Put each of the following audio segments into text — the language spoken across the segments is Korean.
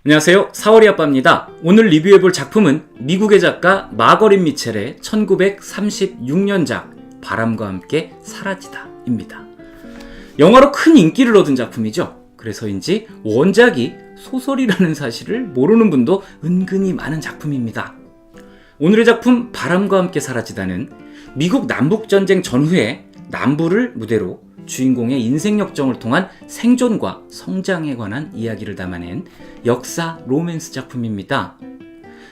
안녕하세요, 사월이 아빠입니다. 오늘 리뷰해볼 작품은 미국의 작가 마거릿 미첼의 1936년작 바람과 함께 사라지다 입니다. 영화로 큰 인기를 얻은 작품이죠. 그래서인지 원작이 소설이라는 사실을 모르는 분도 은근히 많은 작품입니다. 오늘의 작품 바람과 함께 사라지다는 미국 남북전쟁 전후에 남부를 무대로 주인공의 인생 역정을 통한 생존과 성장에 관한 이야기를 담아낸 역사 로맨스 작품입니다.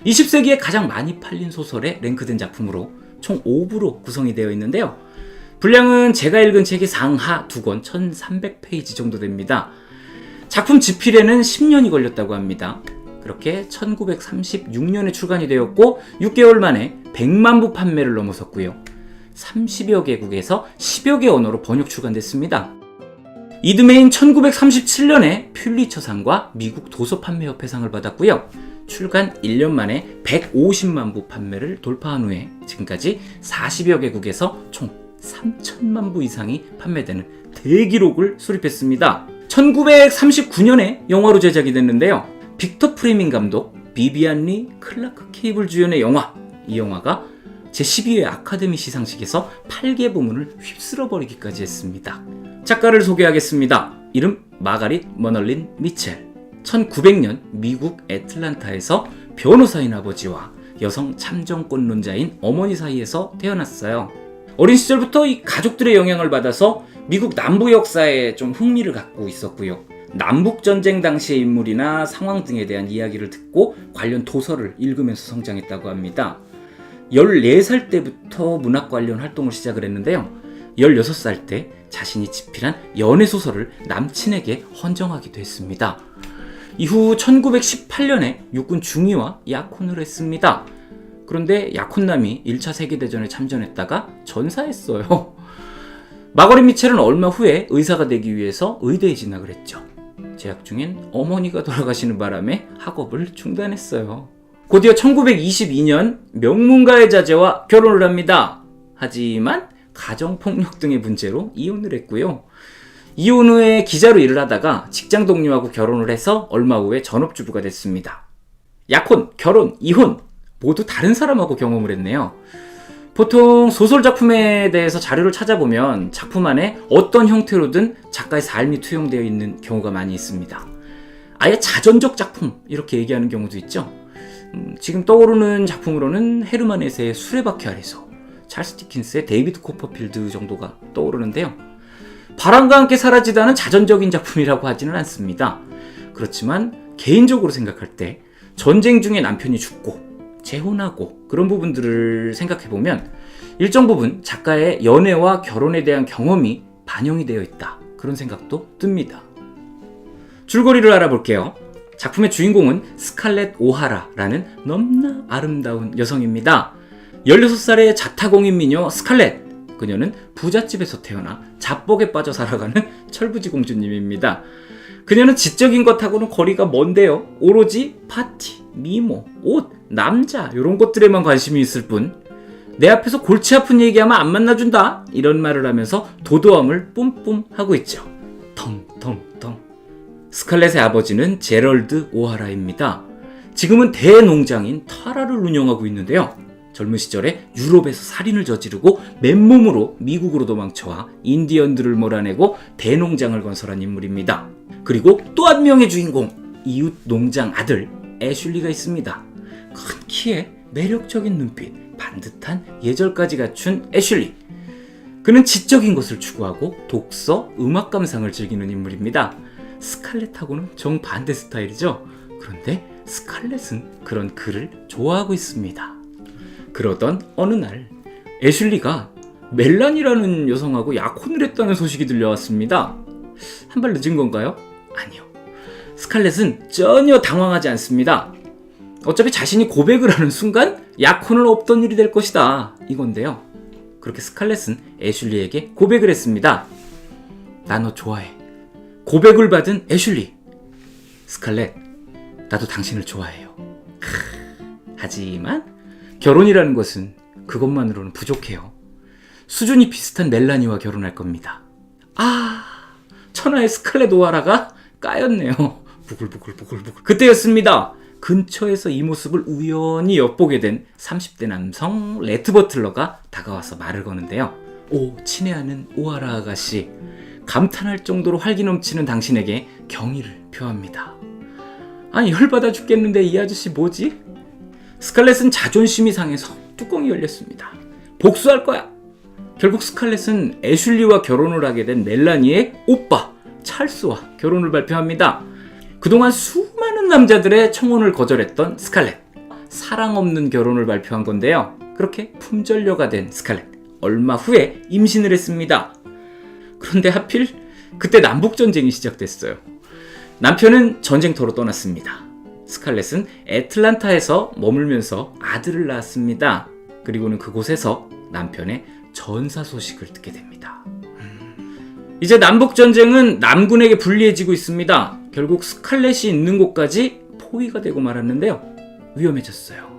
20세기에 가장 많이 팔린 소설에 랭크된 작품으로 총 5부로 구성이 되어 있는데요. 분량은 제가 읽은 책이 상하 2권 1300페이지 정도 됩니다. 작품 집필에는 10년이 걸렸다고 합니다. 그렇게 1936년에 출간이 되었고 6개월 만에 100만 부 판매를 넘어섰고요. 30여 개국에서 10여 개 언어로 번역 출간됐습니다. 이듬해인 1937년에 퓰리처상과 미국 도서판매협회상을 받았고요. 출간 1년 만에 150만 부 판매를 돌파한 후에 지금까지 40여 개국에서 총 3천만 부 이상이 판매되는 대기록을 수립했습니다. 1939년에 영화로 제작이 됐는데요. 빅터 프레밍 감독, 비비안 리, 클라크 케이블 주연의 영화. 이 영화가 제12회 아카데미 시상식에서 8개 부문을 휩쓸어버리기까지 했습니다. 작가를 소개하겠습니다. 이름 마가릿 머널린 미첼. 1900년 미국 애틀란타에서 변호사인 아버지와 여성 참정권론자인 어머니 사이에서 태어났어요. 어린 시절부터 이 가족들의 영향을 받아서 미국 남부 역사에 좀 흥미를 갖고 있었고요. 남북전쟁 당시의 인물이나 상황 등에 대한 이야기를 듣고 관련 도서를 읽으면서 성장했다고 합니다. 14살 때부터 문학 관련 활동을 시작을 했는데요. 16살 때 자신이 집필한 연애소설을 남친에게 헌정하기도 했습니다. 이후 1918년에 육군 중위와 약혼을 했습니다. 그런데 약혼남이 1차 세계대전에 참전했다가 전사했어요. 마거릿 미첼은 얼마 후에 의사가 되기 위해서 의대에 진학을 했죠. 재학 중엔 어머니가 돌아가시는 바람에 학업을 중단했어요. 곧이어 1922년 명문가의 자제와 결혼을 합니다. 하지만 가정폭력 등의 문제로 이혼을 했고요. 이혼 후에 기자로 일을 하다가 직장 동료하고 결혼을 해서 얼마 후에 전업주부가 됐습니다. 약혼, 결혼, 이혼 모두 다른 사람하고 경험을 했네요. 보통 소설 작품에 대해서 자료를 찾아보면 작품 안에 어떤 형태로든 작가의 삶이 투영되어 있는 경우가 많이 있습니다. 아예 자전적 작품 이렇게 얘기하는 경우도 있죠. 지금 떠오르는 작품으로는 헤르만 헤세의 수레바퀴 아래서, 찰스 디킨스의 데이비드 코퍼필드 정도가 떠오르는데요. 바람과 함께 사라지다는 자전적인 작품이라고 하지는 않습니다. 그렇지만 개인적으로 생각할 때 전쟁 중에 남편이 죽고 재혼하고 그런 부분들을 생각해보면 일정 부분 작가의 연애와 결혼에 대한 경험이 반영이 되어 있다, 그런 생각도 듭니다. 줄거리를 알아볼게요. 작품의 주인공은 스칼렛 오하라라는 너무나 아름다운 여성입니다. 16살의 자타공인 미녀 스칼렛. 그녀는 부잣집에서 태어나 잡복에 빠져 살아가는 철부지 공주님입니다. 그녀는 지적인 것하고는 거리가 먼데요. 오로지 파티, 미모, 옷, 남자 이런 것들에만 관심이 있을 뿐, 내 앞에서 골치 아픈 얘기하면 안 만나준다 이런 말을 하면서 도도함을 뿜뿜 하고 있죠. 텅텅텅. 스칼렛의 아버지는 제럴드 오하라입니다. 지금은 대농장인 타라를 운영하고 있는데요. 젊은 시절에 유럽에서 살인을 저지르고 맨몸으로 미국으로 도망쳐와 인디언들을 몰아내고 대농장을 건설한 인물입니다. 그리고 또 한 명의 주인공, 이웃 농장 아들 애슐리가 있습니다. 큰 키에 매력적인 눈빛, 반듯한 예절까지 갖춘 애슐리. 그는 지적인 것을 추구하고 독서, 음악 감상을 즐기는 인물입니다. 스칼렛하고는 정반대 스타일이죠. 그런데 스칼렛은 그런 그를 좋아하고 있습니다. 그러던 어느 날 애슐리가 멜란이라는 여성하고 약혼을 했다는 소식이 들려왔습니다. 한 발 늦은 건가요? 아니요. 스칼렛은 전혀 당황하지 않습니다. 어차피 자신이 고백을 하는 순간 약혼은 없던 일이 될 것이다, 이건데요. 그렇게 스칼렛은 애슐리에게 고백을 했습니다. 나 너 좋아해. 고백을 받은 애슐리. 스칼렛, 나도 당신을 좋아해요. 하지만 결혼이라는 것은 그것만으로는 부족해요. 수준이 비슷한 멜라니와 결혼할 겁니다. 천하의 스칼렛 오하라가 까였네요. 부글부글. 그때였습니다. 근처에서 이 모습을 우연히 엿보게 된 30대 남성 레트 버틀러가 다가와서 말을 거는데요. 오, 친애하는 오하라 아가씨, 감탄할 정도로 활기 넘치는 당신에게 경의를 표합니다. 아니, 열받아 죽겠는데 이 아저씨 뭐지? 스칼렛은 자존심이 상해서 뚜껑이 열렸습니다. 복수할 거야! 결국 스칼렛은 애슐리와 결혼을 하게 된 멜라니의 오빠 찰스와 결혼을 발표합니다. 그동안 수많은 남자들의 청혼을 거절했던 스칼렛, 사랑 없는 결혼을 발표한 건데요. 그렇게 품절녀가 된 스칼렛, 얼마 후에 임신을 했습니다. 그런데 하필 그때 남북전쟁이 시작됐어요. 남편은 전쟁터로 떠났습니다. 스칼렛은 애틀란타에서 머물면서 아들을 낳았습니다. 그리고는 그곳에서 남편의 전사 소식을 듣게 됩니다. 이제 남북전쟁은 남군에게 불리해지고 있습니다. 결국 스칼렛이 있는 곳까지 포위가 되고 말았는데요. 위험해졌어요.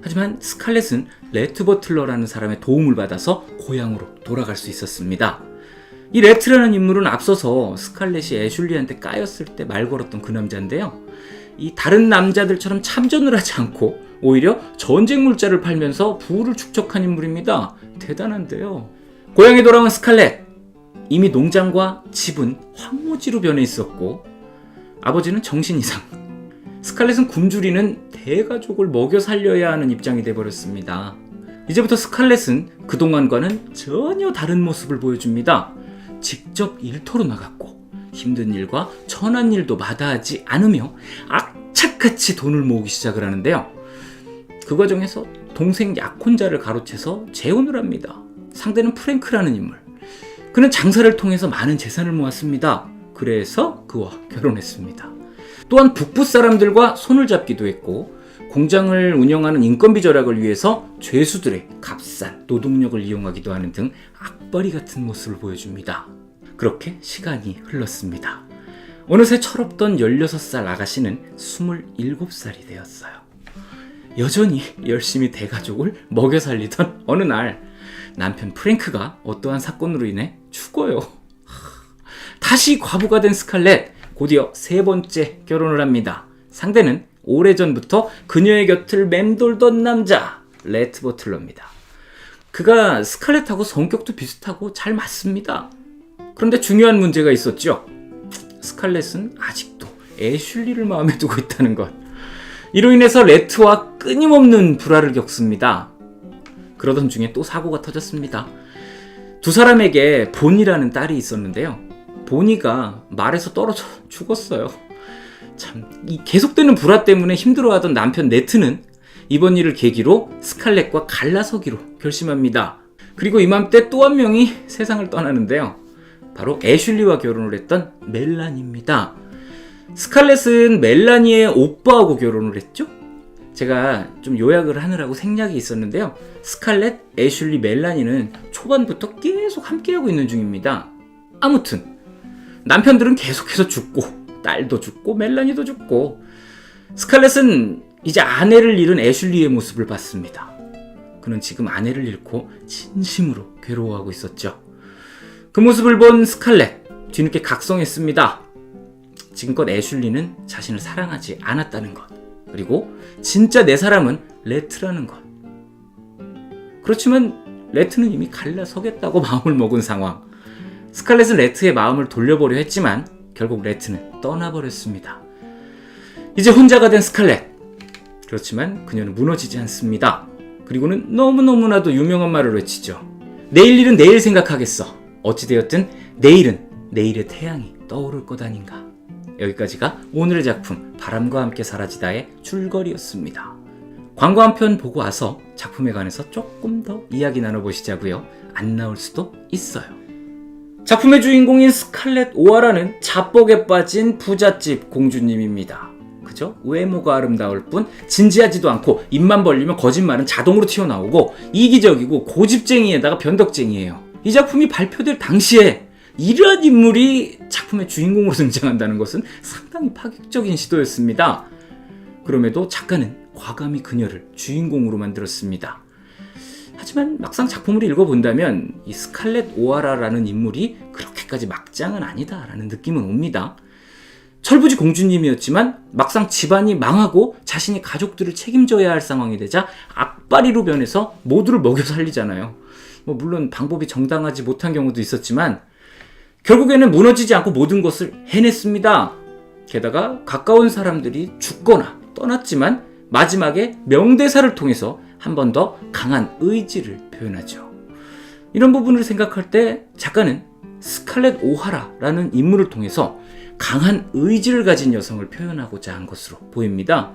하지만 스칼렛은 레트 버틀러라는 사람의 도움을 받아서 고향으로 돌아갈 수 있었습니다. 이 레트라는 인물은 앞서서 스칼렛이 애슐리한테 까였을 때 말 걸었던 그 남자인데요. 이 다른 남자들처럼 참전을 하지 않고 오히려 전쟁 물자를 팔면서 부를 축적한 인물입니다. 대단한데요. 고향에 돌아온 스칼렛, 이미 농장과 집은 황무지로 변해 있었고 아버지는 정신 이상. 스칼렛은 굶주리는 대가족을 먹여 살려야 하는 입장이 돼버렸습니다. 이제부터 스칼렛은 그동안과는 전혀 다른 모습을 보여줍니다. 직접 일터로 나갔고 힘든 일과 천한 일도 마다하지 않으며 악착같이 돈을 모으기 시작을 하는데요. 그 과정에서 동생 약혼자를 가로채서 재혼을 합니다. 상대는 프랭크라는 인물. 그는 장사를 통해서 많은 재산을 모았습니다. 그래서 그와 결혼했습니다. 또한 북부 사람들과 손을 잡기도 했고 공장을 운영하는 인건비 절약을 위해서 죄수들의 값싼 노동력을 이용하기도 하는 등 악바리 같은 모습을 보여줍니다. 그렇게 시간이 흘렀습니다. 어느새 철없던 16살 아가씨는 27살이 되었어요. 여전히 열심히 대가족을 먹여 살리던 어느 날 남편 프랭크가 어떠한 사건으로 인해 죽어요. 다시 과부가 된 스칼렛, 곧이어 세 번째 결혼을 합니다. 상대는 오래전부터 그녀의 곁을 맴돌던 남자 레트 버틀러입니다. 그가 스칼렛하고 성격도 비슷하고 잘 맞습니다. 그런데 중요한 문제가 있었죠. 스칼렛은 아직도 애슐리를 마음에 두고 있다는 것. 이로 인해서 레트와 끊임없는 불화를 겪습니다. 그러던 중에 또 사고가 터졌습니다. 두 사람에게 본이라는 딸이 있었는데요. 보니가 말에서 떨어져 죽었어요. 참, 이 계속되는 불화 때문에 힘들어하던 남편 레트는 이번 일을 계기로 스칼렛과 갈라서기로 결심합니다. 그리고 이맘때 또 한 명이 세상을 떠나는데요. 바로 애슐리와 결혼을 했던 멜라니입니다. 스칼렛은 멜라니의 오빠하고 결혼을 했죠? 제가 좀 요약을 하느라고 생략이 있었는데요. 스칼렛, 애슐리, 멜라니는 초반부터 계속 함께하고 있는 중입니다. 아무튼 남편들은 계속해서 죽고 딸도 죽고 멜라니도 죽고 스칼렛은 이제 아내를 잃은 애슐리의 모습을 봤습니다. 그는 지금 아내를 잃고 진심으로 괴로워하고 있었죠. 그 모습을 본 스칼렛, 뒤늦게 각성했습니다. 지금껏 애슐리는 자신을 사랑하지 않았다는 것, 그리고 진짜 내 사람은 레트라는 것. 그렇지만 레트는 이미 갈라서겠다고 마음을 먹은 상황. 스칼렛은 레트의 마음을 돌려보려 했지만 결국 레트는 떠나버렸습니다. 이제 혼자가 된 스칼렛. 그렇지만 그녀는 무너지지 않습니다. 그리고는 너무너무나도 유명한 말을 외치죠. 내일 일은 내일 생각하겠어. 어찌되었든 내일은 내일의 태양이 떠오를 것 아닌가. 여기까지가 오늘의 작품 바람과 함께 사라지다의 줄거리였습니다. 광고 한 편 보고 와서 작품에 관해서 조금 더 이야기 나눠보시자고요. 안 나올 수도 있어요. 작품의 주인공인 스칼렛 오하라는 자뻑에 빠진 부잣집 공주님입니다. 그죠? 외모가 아름다울 뿐 진지하지도 않고 입만 벌리면 거짓말은 자동으로 튀어나오고 이기적이고 고집쟁이에다가 변덕쟁이에요. 이 작품이 발표될 당시에 이러한 인물이 작품의 주인공으로 등장한다는 것은 상당히 파격적인 시도였습니다. 그럼에도 작가는 과감히 그녀를 주인공으로 만들었습니다. 하지만 막상 작품을 읽어본다면 이 스칼렛 오하라라는 인물이 그렇게까지 막장은 아니다라는 느낌은 옵니다. 철부지 공주님이었지만 막상 집안이 망하고 자신이 가족들을 책임져야 할 상황이 되자 악바리로 변해서 모두를 먹여 살리잖아요. 물론 방법이 정당하지 못한 경우도 있었지만 결국에는 무너지지 않고 모든 것을 해냈습니다. 게다가 가까운 사람들이 죽거나 떠났지만 마지막에 명대사를 통해서 한 번 더 강한 의지를 표현하죠. 이런 부분을 생각할 때 작가는 스칼렛 오하라라는 인물을 통해서 강한 의지를 가진 여성을 표현하고자 한 것으로 보입니다.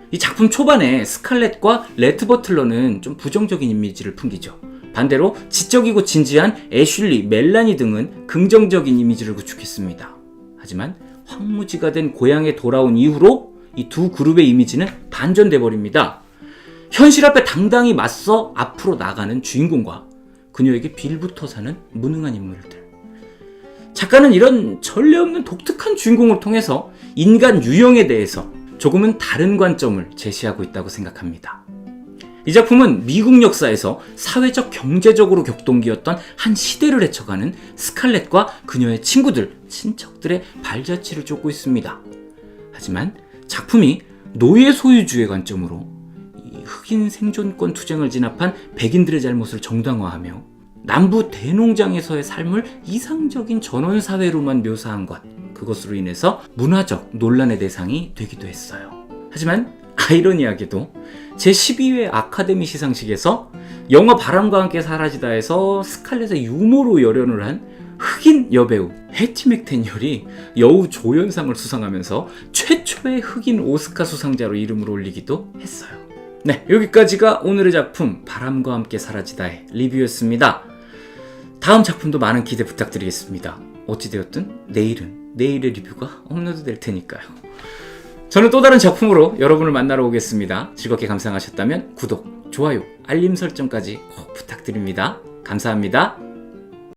이 작품 초반에 스칼렛과 레트 버틀러는 좀 부정적인 이미지를 풍기죠. 반대로 지적이고 진지한 애슐리, 멜라니 등은 긍정적인 이미지를 구축했습니다. 하지만 황무지가 된 고향에 돌아온 이후로 이 두 그룹의 이미지는 반전돼 버립니다. 현실 앞에 당당히 맞서 앞으로 나가는 주인공과 그녀에게 빌붙어 사는 무능한 인물들. 작가는 이런 전례 없는 독특한 주인공을 통해서 인간 유형에 대해서 조금은 다른 관점을 제시하고 있다고 생각합니다. 이 작품은 미국 역사에서 사회적 경제적으로 격동기였던 한 시대를 헤쳐가는 스칼렛과 그녀의 친구들, 친척들의 발자취를 쫓고 있습니다. 하지만 작품이 노예 소유주의 관점으로 이 흑인 생존권 투쟁을 진압한 백인들의 잘못을 정당화하며 남부 대농장에서의 삶을 이상적인 전원사회로만 묘사한 것, 그것으로 인해서 문화적 논란의 대상이 되기도 했어요. 하지만 아이러니하게도 제12회 아카데미 시상식에서 영화 바람과 함께 사라지다에서 스칼렛의 유머로 열연을 한 흑인 여배우 해티 맥데니얼이 여우 조연상을 수상하면서 최초의 흑인 오스카 수상자로 이름을 올리기도 했어요. 네, 여기까지가 오늘의 작품 바람과 함께 사라지다의 리뷰였습니다. 다음 작품도 많은 기대 부탁드리겠습니다. 어찌되었든 내일은 내일의 리뷰가 업로드 될 테니까요. 저는 또 다른 작품으로 여러분을 만나러 오겠습니다. 즐겁게 감상하셨다면 구독, 좋아요, 알림 설정까지 꼭 부탁드립니다. 감사합니다.